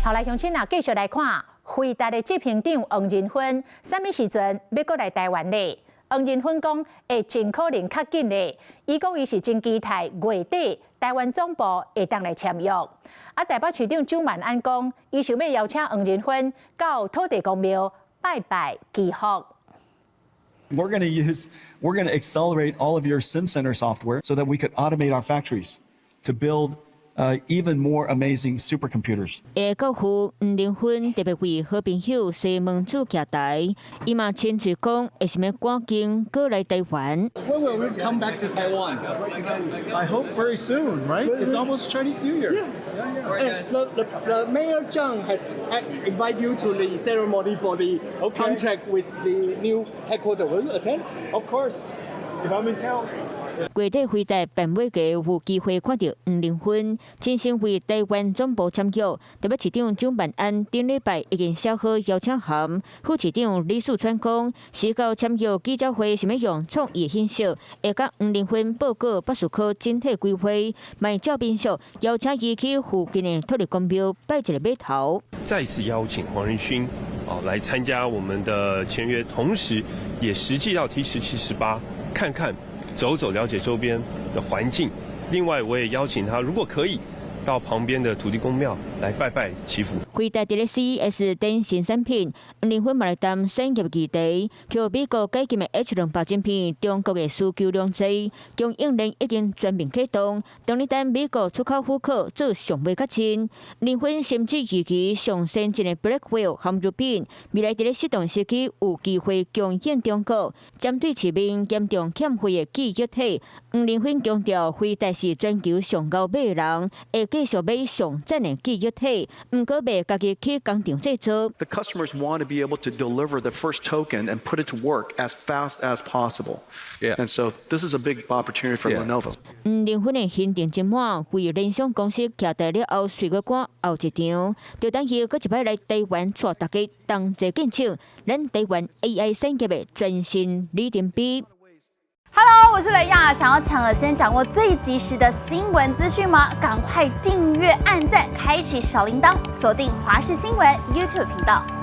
后来乡亲啊，继续来看，辉达的执行长王仁勋，什么时阵要过来台湾呢？王仁勋讲，会尽可能较紧的。伊讲伊是真期待月底台湾总部会当来签约。啊，台北市长蒋万安讲，伊想要邀请王仁勋到土地公庙拜拜祈福。We're going to accelerate all of your Sim Center software so that we could automate our factories to build even more amazing supercomputers. 国父黄仁勋特别为好朋友西门子徛台，伊嘛亲自讲，会想要赶紧过来台湾。When will we come back to Taiwan? I hope very soon, right? It's almost Chinese New Year. Yeah. The Mayor Zhang has invited you to the ceremony for the contract with the new headquarters. Will you attend? Of course, if I'm in town. 月底回台办尾家有机会看到黄仁勋亲身为台湾总部签约，台北市长蒋万安顶礼拜已经写好邀请函，副市长李树川讲，时到签约记者会想要用创意形式，会甲黄仁勋报告北树科整体规划，卖照民俗邀请伊去附近的土地公庙拜一个码头。再次邀请黄仁勋来参加我们的签约，同时也实际到 T17、18看看。走走，了解周边的环境。另外，我也邀请他，如果可以，到旁边的土地公庙来拜拜祈福。回答伫咧 CES 等新产品，黄仁勋嘛来谈产业议题，叫美国解禁的 H2 晶片，中国的需求量济，供应链已经全面启动，当日等美国出口户口做尚未确清。黄仁勋甚至预期上先进的 Blackwell 含入品，未来伫咧适当时期有机会供应中国。针对市面严重欠费的记忆体，黄仁勋强调，辉达是全球上高买的人，会继续买上真的记忆体，唔过卖家己去工厂制作。The customers want to be able to deliver the first token and put it to work as fast as possible. Yeah. And so this is a big opportunity for Lenovo. 黄仁勋的行程真满，为联想公司徛台了后，随个赶后一场，就等伊搁一摆来台湾，带大家同齐见证咱台湾 AI 产业的全新里程碑。Hello， 我是雷亚，想要抢先掌握最及时的新闻资讯吗？赶快订阅、按赞、开启小铃铛，锁定华视新闻 YouTube 频道。